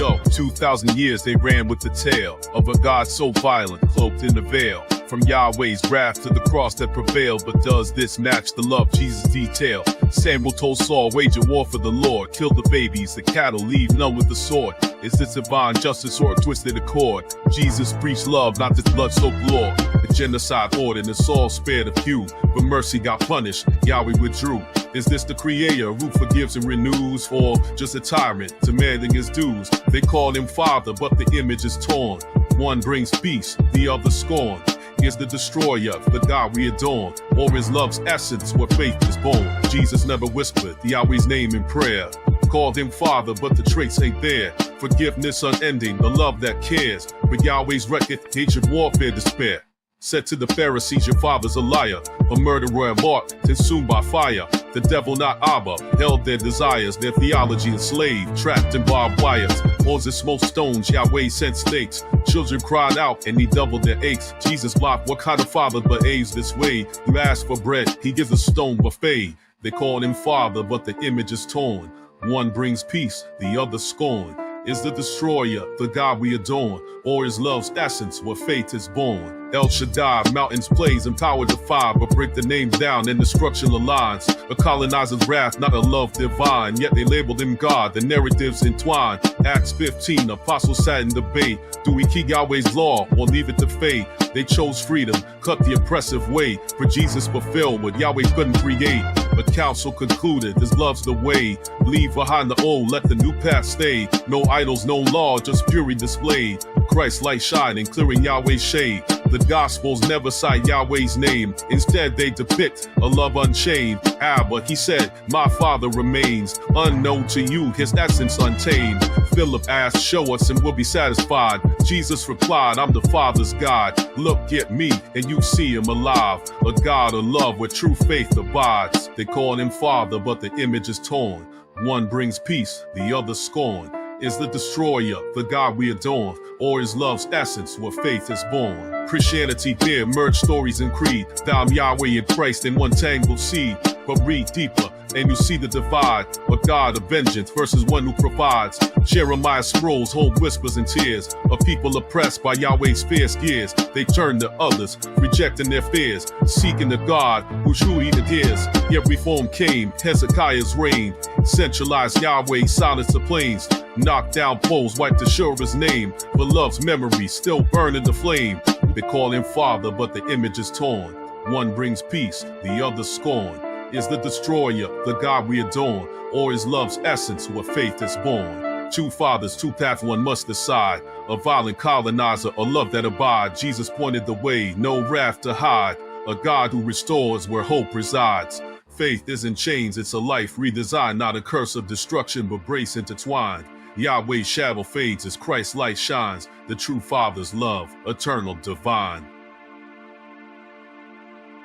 So, 2,000 years they ran with the tale of a God so violent, cloaked in a veil. From Yahweh's wrath to the cross that prevailed, but does this match the love Jesus detailed? Samuel told Saul, wage a war for the Lord, kill the babies, the cattle, leave none with the sword. Is this divine justice or a twisted accord? Jesus preached love, not this blood-soaked law. The genocide ordered and Saul spared a few, but mercy got punished, Yahweh withdrew. Is this the creator who forgives and renews, or just a tyrant demanding his dues? They call him Father, but the image is torn. One brings peace, the other scorn. Is the destroyer the God we adorn, or is love's essence where faith is born? Jesus never whispered Yahweh's name in prayer. Called him Father, but the traits ain't there. Forgiveness unending, the love that cares. But Yahweh's record, hatred, warfare, despair. Said to the Pharisees, your father's a liar, a murderer and marked, consumed by fire. The devil, not Abba, held their desires, their theology enslaved, trapped in barbed wires. Moses smote stones, Yahweh sent snakes. Children cried out, and he doubled their aches. Jesus blocked, what kind of father behaves this way? You ask for bread, he gives a stone buffet. They call him Father, but the image is torn. One brings peace, the other scorn. Is the destroyer the God we adorn, or is love's essence where faith is born? El Shaddai, mountains plays and power defy, but break the names down and destruction aligns. A colonizer's wrath, not a love divine, yet they labeled him God, the narratives entwine. Acts 15, apostles sat in debate. Do we keep Yahweh's law or leave it to fate? They chose freedom, cut the oppressive way, for Jesus fulfilled what Yahweh couldn't create. The council concluded, this love's the way. Leave behind the old, let the new path stay. No idols, no law, just fury displayed. Christ's light shining, clearing Yahweh's shade. The Gospels never cite Yahweh's name. Instead, they depict a love unchained. Abba, he said, my Father remains. Unknown to you, his essence untamed. Philip asked, show us and we'll be satisfied. Jesus replied, I'm the Father's God. Look at me and you see him alive. A God of love where true faith abides. They call him Father, but the image is torn. One brings peace, the other scorn. Is the destroyer the God we adorn, or is love's essence where faith is born? Christianity there merge stories and creed. Thou Yahweh and Christ in one tangled seed. But read deeper and you see the divide. A God of vengeance versus one who provides. Jeremiah scrolls hold whispers and tears of people oppressed by Yahweh's fierce gears. They turn to others, rejecting their fears, seeking the God who truly adheres. Yet reform came, Hezekiah's reign. Centralized Yahweh, silenced the plains. Knocked down poles, wiped Ashura's name. But love's memory still burning the flame. They call him Father, but the image is torn. One brings peace, the other scorn. Is the destroyer the God we adorn, or is love's essence where faith is born? Two fathers, two paths, one must decide. A violent colonizer, a love that abides. Jesus pointed the way, no wrath to hide. A God who restores where hope resides. Faith isn't chains, it's a life redesigned, not a curse of destruction, but grace intertwined. Yahweh's shadow fades as Christ's light shines. The true Father's love, eternal, divine.